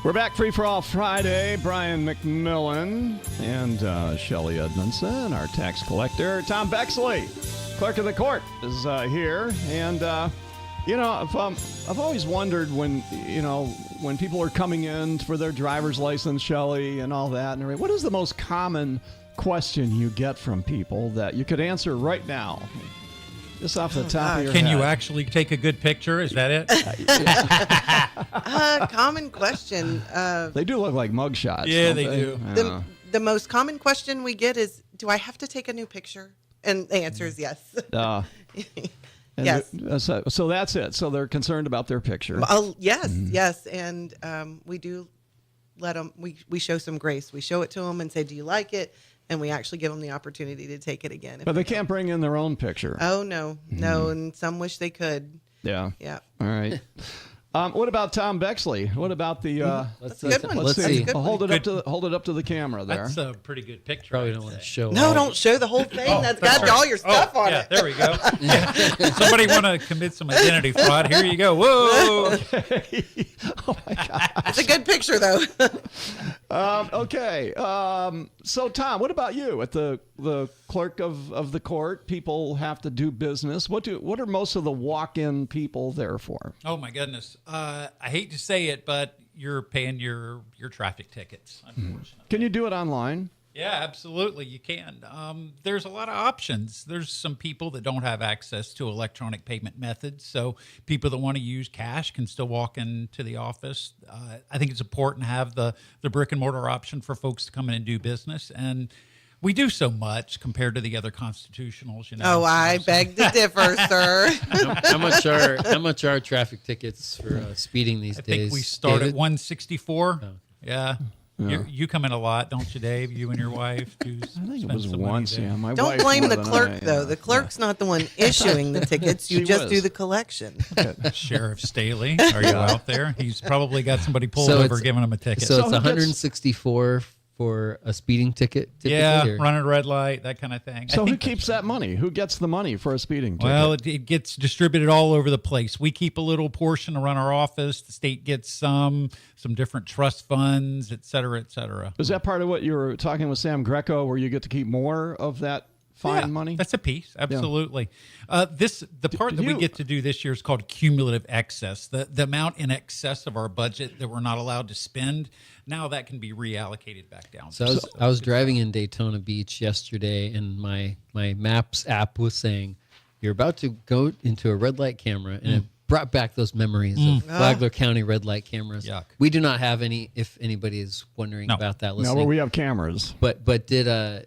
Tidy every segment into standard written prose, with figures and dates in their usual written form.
We're back Free for All Friday. Brian McMillan and Shelley Edmondson, our tax collector. Tom Bexley, clerk of the court, is here. And, I've always wondered when people are coming in for their driver's license, Shelley, and all that. And what is the most common question you get from people that you could answer right now? Just off the top of your head. Can you actually take a good picture? Is that it? Common question. They do look like mugshots. Yeah, they do. The most common question we get is, do I have to take a new picture? And the answer is yes. Yes. So that's it. So they're concerned about their picture. Yes. And we do let them, we show some grace. We show it to them and say, do you like it? And we actually give them the opportunity to take it again. But they can't bring in their own picture. Oh, no. No, and some wish they could. Yeah. Yeah. All right. What about Tom Bexley? What about the? That's a good one. Let's see. Hold it Good. up to the camera there. That's a pretty good picture. Probably don't want to show. No, don't show the whole thing. That's got all your stuff on it. There we go. Somebody want to commit some identity fraud? Here you go. Whoa. Okay. Oh my God. It's a good picture, though. Okay. So Tom, what about you? At the clerk of the court, people have to do business. What are most of the walk-in people there for? Oh my goodness. I hate to say it, but you're paying your traffic tickets, unfortunately. Can you do it online? Yeah, absolutely. You can. There's a lot of options. There's some people that don't have access to electronic payment methods. So people that want to use cash can still walk into the office. I think it's important to have the brick and mortar option for folks to come in and do business. And we do so much compared to the other constitutionals, Oh, I beg to differ, sir. How much are traffic tickets for speeding these days? I think we start David? at 164. Oh. Yeah. You come in a lot, don't you, Dave? You and your wife do. I think it was once. Yeah, my Don't wife blame more the than clerk, I, though. The clerk's not the one issuing the tickets. You She just was. do the collection. Sheriff Staley, are you out there? He's probably got somebody pulled So over it's- giving him a ticket. So it's who gets- 164 for a speeding ticket. Typically, yeah, or? running a red light, that kind of thing. So I who think keeps that money? Who gets the money for a speeding ticket? Well, it gets distributed all over the place. We keep a little portion to run our office. The state gets some different trust funds, et cetera, et cetera. Is that part of what you were talking with Sam Greco, where you get to keep more of that fine money? That's a piece, absolutely. The part that we get to do this year is called cumulative excess. The amount in excess of our budget that we're not allowed to spend, now that can be reallocated back down. So I was driving in Daytona Beach yesterday, and my Maps app was saying, "You're about to go into a red light camera," and it brought back those memories of Flagler County red light cameras. Yuck. We do not have any. If anybody is wondering about that, No, listening. but we have cameras. But did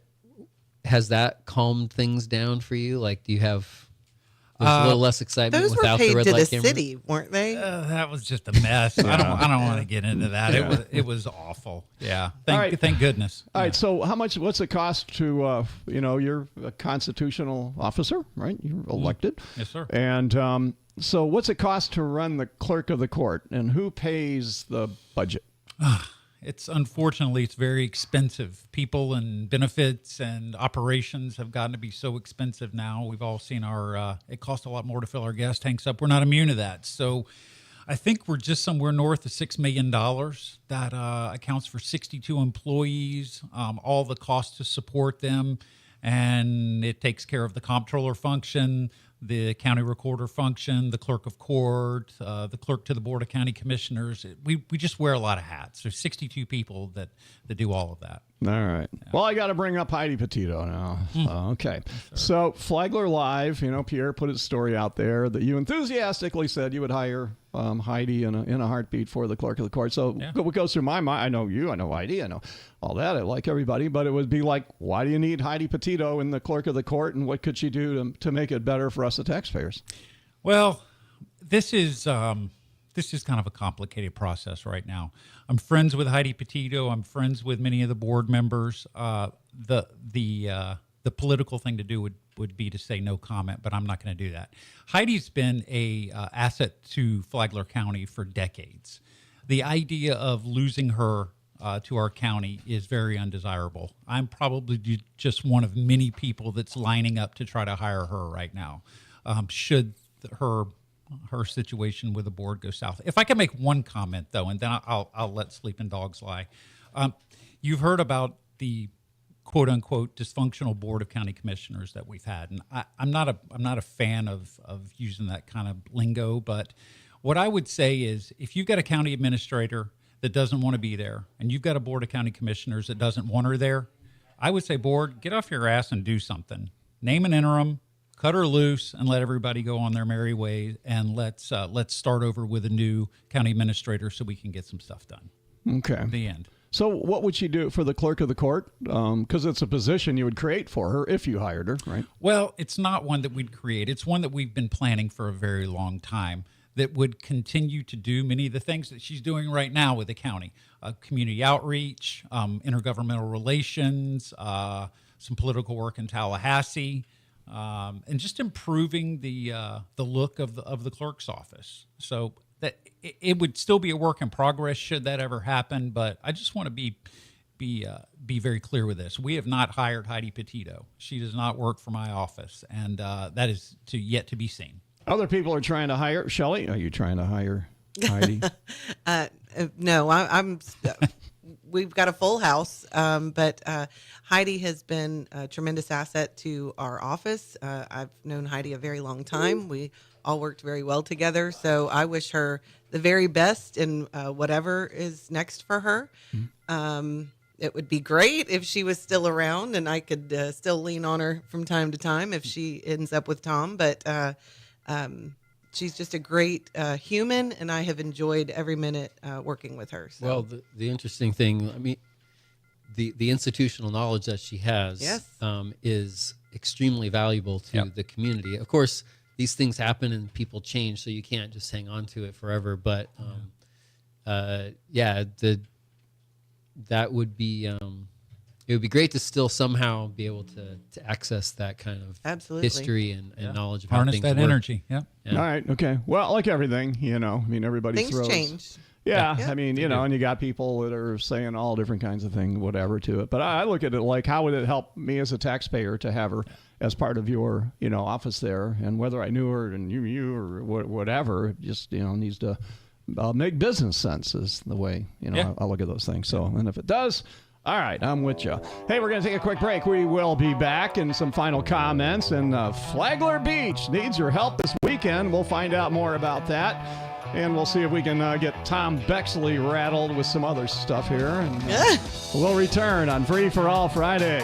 has that calmed things down for you? Like, do you have there's a little less excitement Those were without paid the red to the light camera? city, weren't they? That was just a mess. I don't want to get into that. It was awful. Yeah. Thank goodness. All right. So what's it cost to, you're a constitutional officer, right? You're elected. Yes, sir. And so what's it cost to run the clerk of the court, and who pays the budget? Unfortunately, it's very expensive. People and benefits and operations have gotten to be so expensive now. We've all seen it costs a lot more to fill our gas tanks up. We're not immune to that. So I think we're just somewhere north of $6 million. That accounts for 62 employees, all the costs to support them, and it takes care of the comptroller function, the county recorder function, the clerk of court, the clerk to the board of county commissioners. We just wear a lot of hats. There's 62 people that do all of that. All right. Yeah. Well, I got to bring up Heidi Petito now. Okay. So Flagler Live, Pierre put his story out there that you enthusiastically said you would hire Heidi in a heartbeat for the clerk of the court. So what goes through my mind, I know you, I know Heidi, I know all that. I like everybody, but it would be like, why do you need Heidi Petito in the clerk of the court, and what could she do to make it better for us, the taxpayers? Well, this is kind of a complicated process right now. I'm friends with Heidi Petito. I'm friends with many of the board members. The political thing to do would be to say no comment, but I'm not going to do that. Heidi's been a asset to Flagler County for decades. The idea of losing her to our county is very undesirable. I'm probably just one of many people that's lining up to try to hire her right now. Should her her situation with the board goes south. If I can make one comment though, and then I'll let sleeping dogs lie. You've heard about the quote unquote dysfunctional board of county commissioners that we've had, and I'm not a fan of using that kind of lingo, but what I would say is if you've got a county administrator that doesn't want to be there, and you've got a board of county commissioners that doesn't want her there, I would say, board, get off your ass and do something. Name an interim, cut her loose, and let everybody go on their merry way, and let's start over with a new county administrator so we can get some stuff done. Okay. The end. So what would she do for the clerk of the court? Because it's a position you would create for her if you hired her, right? Well, it's not one that we'd create. It's one that we've been planning for a very long time that would continue to do many of the things that she's doing right now with the county. Community outreach, intergovernmental relations, some political work in Tallahassee, and just improving the look of the clerk's office. So that it would still be a work in progress should that ever happen. But I just want to be very clear with this. We have not hired Heidi Petito. She does not work for my office, and that is yet to be seen. Other people are trying to hire. Shelley, are you trying to hire Heidi? No, I'm. We've got a full house, but Heidi has been a tremendous asset to our office. I've known Heidi a very long time. We all worked very well together, so I wish her the very best in whatever is next for her. It would be great if she was still around and I could still lean on her from time to time if she ends up with Tom, but she's just a great human, and I have enjoyed every minute working with her. So. Well, the interesting thing, I mean, the institutional knowledge that she has Yes. is extremely valuable to the community. Of course, these things happen and people change, so you can't just hang on to it forever. But that would be it would be great to still somehow be able to access that kind of Absolutely. history and knowledge of how Harness things that work. energy. Yeah. All right. Okay. Well, like everything, I mean, everybody Things throws. change. Yeah, Yeah. I mean, and you got people that are saying all different kinds of things, whatever, to it. But I look at it like, how would it help me as a taxpayer to have her as part of your, office there? And whether I knew her and you or whatever, it just, needs to make business sense is the way, I look at those things. So, and if it does, all right, I'm with you. Hey, we're going to take a quick break. We will be back in some final comments. And Flagler Beach needs your help this weekend. We'll find out more about that. And we'll see if we can get Tom Bexley rattled with some other stuff here. And we'll return on Free for All Friday.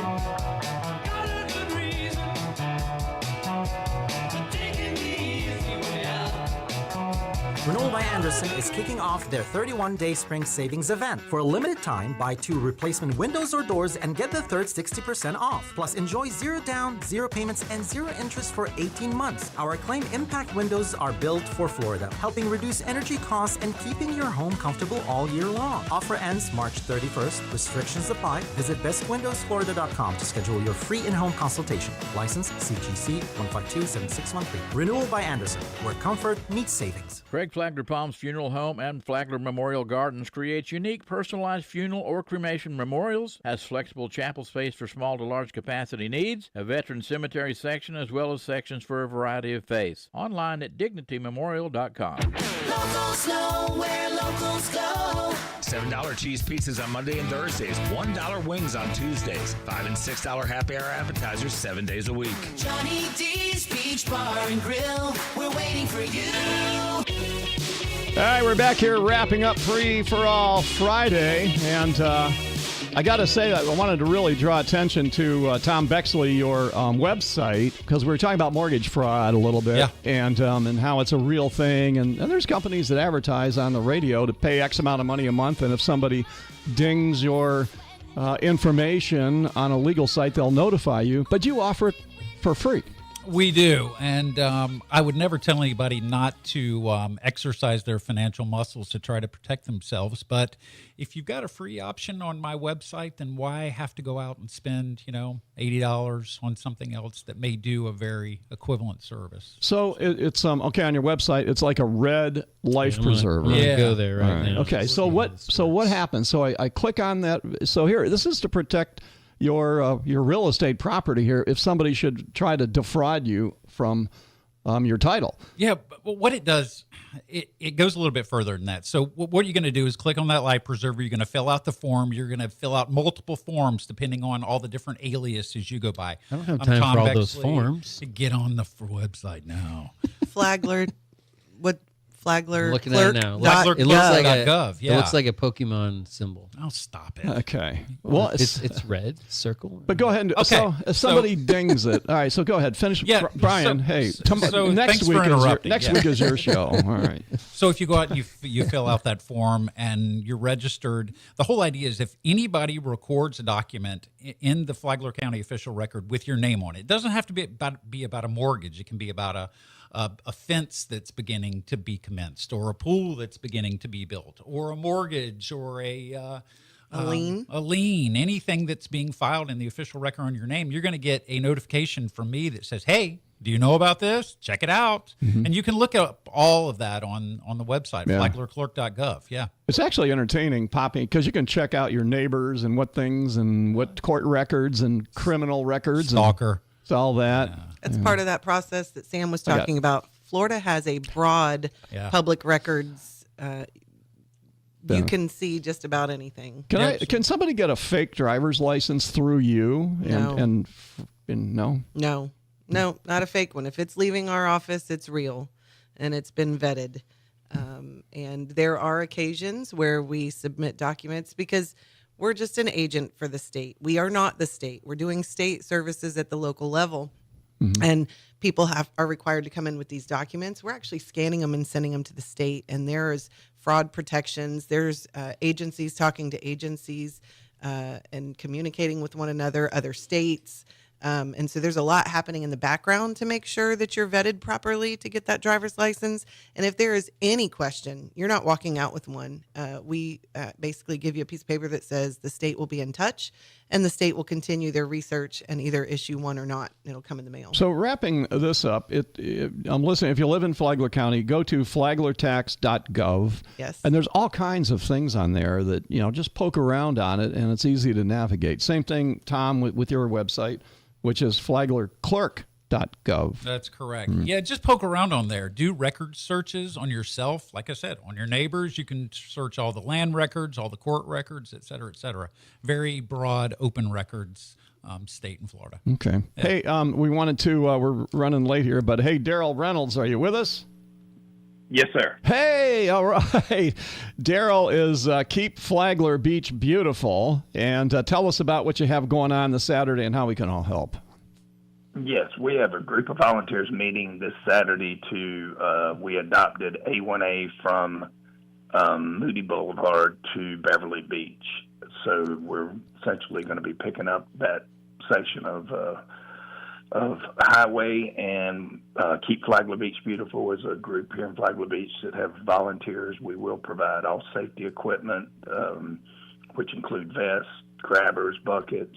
Renewal by Andersen is kicking off their 31-day spring savings event. For a limited time, buy 2 replacement windows or doors and get the third 60% off. Plus, enjoy 0 down, 0 payments, and 0 interest for 18 months. Our acclaimed impact windows are built for Florida, helping reduce energy costs and keeping your home comfortable all year long. Offer ends March 31st. Restrictions apply. Visit bestwindowsflorida.com to schedule your free in-home consultation. License CGC 1527613. Renewal by Andersen, where comfort meets savings. Craig Flagler Palms Funeral Home and Flagler Memorial Gardens creates unique personalized funeral or cremation memorials, has flexible chapel space for small to large capacity needs, a veteran cemetery section, as well as sections for a variety of faiths. Online at dignitymemorial.com. Locals know where locals go. $7 cheese pizzas on Monday and Thursdays, $1 wings on Tuesdays, $5 and $6 happy hour appetizers 7 days a week. Johnny D's Beach Bar and Grill. We're waiting for you. All right, we're back here wrapping up Free for All Friday. And I got to say that I wanted to really draw attention to Tom Bexley, your website, because we were talking about mortgage fraud a little bit and how it's a real thing. And there's companies that advertise on the radio to pay X amount of money a month. And if somebody dings your information on a legal site, they'll notify you. But you offer it for free. We do, and I would never tell anybody not to exercise their financial muscles to try to protect themselves. But if you've got a free option on my website, then why have to go out and spend, $80 on something else that may do a very equivalent service? So it's okay on your website. It's like a red life preserver. I'm gonna go there right now. Okay, so what happens? So I click on that. So here, this is to protect your real estate property here. If somebody should try to defraud you from your title. Yeah, but what it does, it goes a little bit further than that. So what you're going to do is click on that life preserver. You're going to fill out the form. You're going to fill out multiple forms depending on all the different aliases you go by. I don't have I'm time Tom for all those Bexley. forms. Get on the website now. Flagler, what Flagler? I'm looking at it now. Clerk It looks like dot a gov, It yeah. looks like a Pokemon symbol. Oh, stop it. Okay. Well, It's red circle. but go ahead. And, Okay, So if somebody dings it, all right. So go ahead. Finish. Yeah, Brian. so- Hey, so next thanks week for is your, interrupting, next yeah. week is your show. All right. So if you go out and you fill out that form and you're registered, the whole idea is if anybody records a document in the Flagler County official record with your name on it, it doesn't have to be about a mortgage. It can be about a fence that's beginning to be commenced, or a pool that's beginning to be built, or a mortgage, or a lien, anything that's being filed in the official record on your name. You're going to get a notification from me that says, "Hey, do you know about this? Check it out." And you can look up all of that on the website, Yeah. flaglerclerk.gov. Yeah. It's actually entertaining popping because you can check out your neighbors and what things and what court records and criminal records. Stalker. And all that. It's part of that process that Sam was Okay. talking about. Florida has a broad Yeah. public records. Yeah. You can see just about anything. Can somebody get a fake driver's license through you? No. And no. No, not a fake one. If it's leaving our office, it's real, and it's been vetted. And there are occasions where we submit documents because we're just an agent for the state. We are not the state. We're doing state services at the local level. And people are required to come in with these documents. We're actually scanning them and sending them to the state. And there's fraud protections. There's agencies talking to agencies and communicating with one another, other states. And so there's a lot happening in the background to make sure that you're vetted properly to get that driver's license. And if there is any question, you're not walking out with one. We basically give you a piece of paper that says the state will be in touch and the state will continue their research and either issue one or not. It'll come in the mail. So wrapping this up, I'm listening. If you live in Flagler County, go to flaglertax.gov. Yes. And there's all kinds of things on there that, just poke around on it and it's easy to navigate. Same thing, Tom, with your website, which is flaglerclerk.gov. That's correct. Yeah, just poke around on there. Do record searches on yourself. Like I said, on your neighbors, you can search all the land records, all the court records, et cetera, et cetera. Very broad, open records, state in Florida. Okay. Yeah. Hey, we wanted to, we're running late here, but hey, Daryl Reynolds, are you with us? Yes, sir. Hey, all right. Daryl is Keep Flagler Beach Beautiful. And tell us about what you have going on this Saturday and how we can all help. Yes, we have a group of volunteers meeting this Saturday we adopted A1A from Moody Boulevard to Beverly Beach. So we're essentially going to be picking up that section of highway, and Keep Flagler Beach Beautiful is a group here in Flagler Beach that have volunteers. We will provide all safety equipment, which include vests, grabbers, buckets,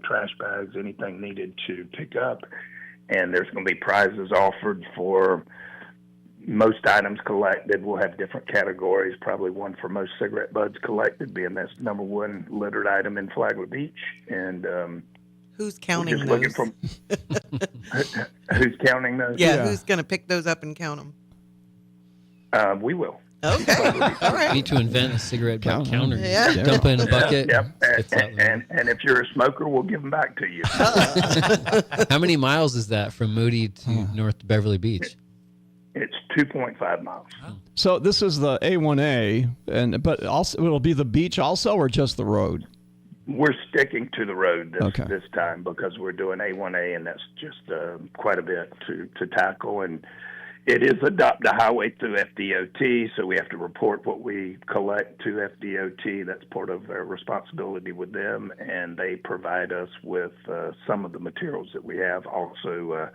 trash bags, anything needed to pick up. And there's going to be prizes offered for most items collected. We'll have different categories, probably one for most cigarette butts collected, being that's number one littered item in Flagler Beach. And Who's counting just those? looking for who's counting those? Yeah, who's going to pick those up and count them? We will. Okay, all right. Need to invent a cigarette butt counter. Yeah. Dump it in a bucket. Yep. spits out the- And if you're a smoker, we'll give them back to you. How many miles is that from Moody to North Beverly Beach? It's 2.5 miles. So this is the A1A, but also it'll be the beach also, or just the road? We're sticking to the road this Okay. time because we're doing A1A, and that's just quite a bit to tackle. And it is adopt a highway through FDOT, so we have to report what we collect to FDOT. That's part of our responsibility with them, and they provide us with some of the materials that we have. Also,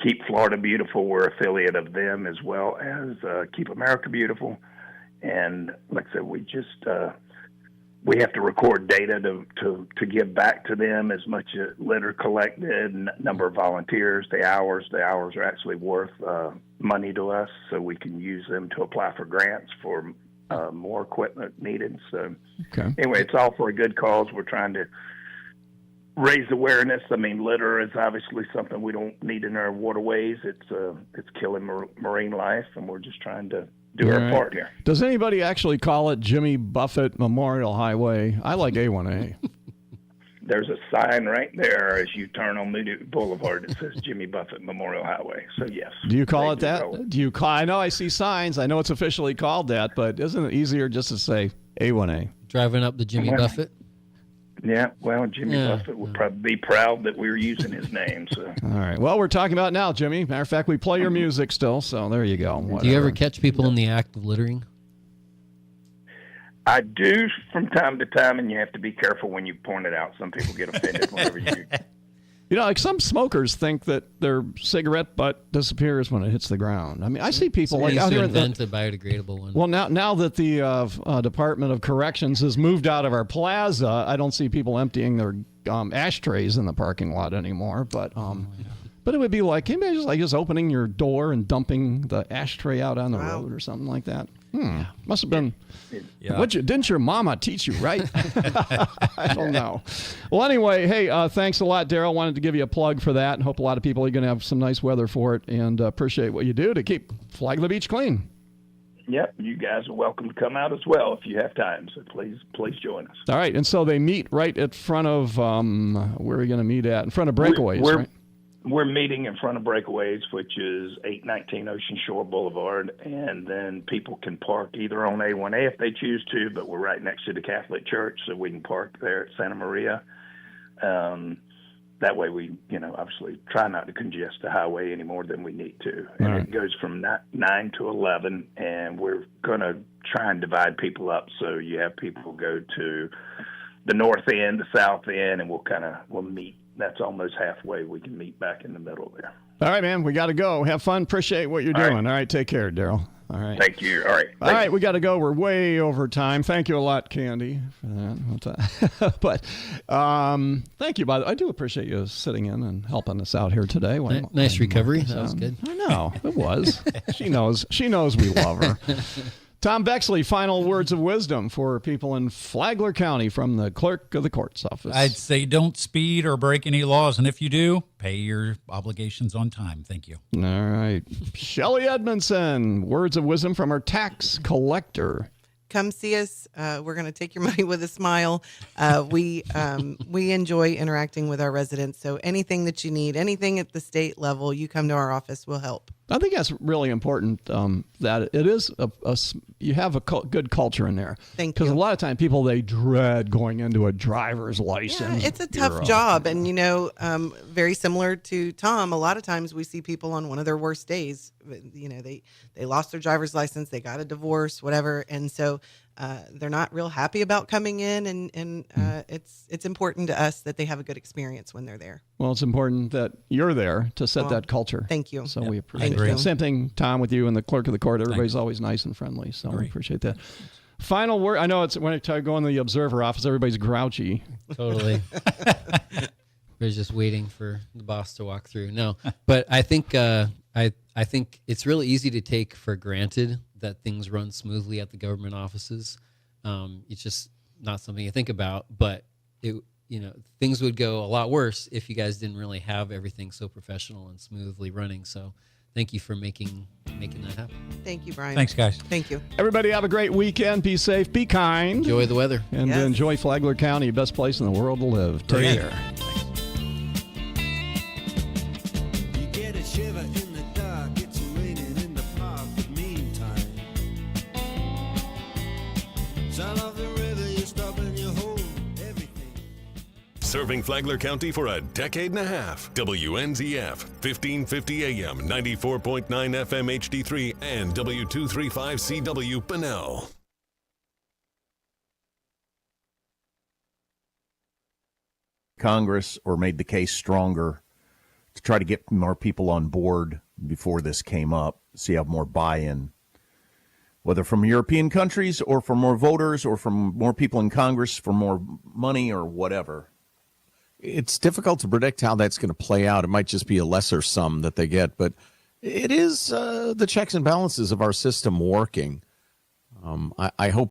Keep Florida Beautiful, we're affiliate of them, as well as Keep America Beautiful. And like I said, we just we have to record data to give back to them as much litter collected, number of volunteers, the hours. The hours are actually worth money to us, so we can use them to apply for grants for more equipment needed. So anyway, it's all for a good cause. We're trying to raise awareness. I mean, litter is obviously something we don't need in our waterways. It's killing marine life, and we're just trying to do our part here. Does anybody actually call it Jimmy Buffett Memorial Highway? I like A1A. There's a sign right there as you turn on Moody Boulevard that says Jimmy Buffett Memorial Highway. So, yes. Do you call it that? Do you call? I know I see signs. I know it's officially called that, but isn't it easier just to say A1A? Driving up the Jimmy Buffett? Yeah, well, Jimmy Buffett would probably be proud that we were using his name. So. All right. Well, we're talking about now, Jimmy. Matter of fact, we play your music still, so there you go. Whatever. Do you ever catch people in the act of littering? I do from time to time, and you have to be careful when you point it out. Some people get offended whenever you... You know, like some smokers think that their cigarette butt disappears when it hits the ground. I mean, I see people Somebody like out here. Invent a biodegradable one. Well, now that the Department of Corrections has moved out of our plaza, I don't see people emptying their ashtrays in the parking lot anymore. But but it would be like, maybe just opening your door and dumping the ashtray out on the road or something like that. Must have been. Yeah. Didn't your mama teach you, right? I don't know. Well, anyway, hey, thanks a lot, Daryl. Wanted to give you a plug for that and hope a lot of people are going to have some nice weather for it, and appreciate what you do to keep Flagler Beach clean. Yep, you guys are welcome to come out as well if you have time. So please join us. All right, and so they meet right in front of where are we going to meet at? In front of Breakaways, right? We're meeting in front of Breakaways, which is 819 Ocean Shore Boulevard, and then people can park either on A1A if they choose to, but we're right next to the Catholic Church, so we can park there at Santa Maria. That way we, obviously try not to congest the highway any more than we need to. And it goes from 9 to 11, and we're going to try and divide people up so you have people go to the north end, the south end, and we'll meet. That's almost halfway. We can meet back in the middle there. All right, man. We got to go. Have fun. Appreciate what you're doing. All right. Take care, Daryl. All right. Thank you. All right. All right. We got to go. We're way over time. Thank you a lot, Candy, for that. But thank you. By the way, I do appreciate you sitting in and helping us out here today. Nice recovery. That was good. I know. It was. She knows we love her. Tom Bexley, final words of wisdom for people in Flagler County from the Clerk of the Court's office. I'd say don't speed or break any laws, and if you do, pay your obligations on time. Thank you. All right. Shelley Edmondson, words of wisdom from our tax collector. Come see us. We're going to take your money with a smile. We enjoy interacting with our residents. So anything that you need, anything at the state level, you come to our office, we'll help. I think that's really important, that it is you have a good culture in there. Thank you. Because a lot of times people, they dread going into a driver's license. Yeah, it's a tough job. And, very similar to Tom, a lot of times we see people on one of their worst days. They lost their driver's license, they got a divorce, whatever. And so they're not real happy about coming in. And it's important to us that they have a good experience when they're there. Well, it's important that you're there to set that culture. Thank you. So we appreciate it. Same thing, Tom, with you and the Clerk of the Court. Everybody's always nice and friendly. So we appreciate that. Final word. I know it's when I go in the Observer office, everybody's grouchy. Totally. We're just waiting for the boss to walk through. No, but I think I think it's really easy to take for granted that things run smoothly at the government offices. It's just not something you think about, but things would go a lot worse if you guys didn't really have everything so professional and smoothly running. So thank you for making that happen. Thank you, Brian. Thanks, guys. Thank you. Everybody have a great weekend. Be safe. Be kind. Enjoy the weather. And enjoy Flagler County, best place in the world to live. Take care. You get a shiver in the dark. It's raining in the park. But meantime, sound of the river, you stop and you hold everything. Serving Flagler County for a decade and a half. WNZF, 1550 AM, 94.9 FM HD3, and W235CW Bunnell. Congress or made the case stronger to try to get more people on board before this came up, so you have more buy-in, whether from European countries or from more voters or from more people in Congress for more money or whatever. It's difficult to predict how that's going to play out. It might just be a lesser sum that they get, but it is the checks and balances of our system working. I hope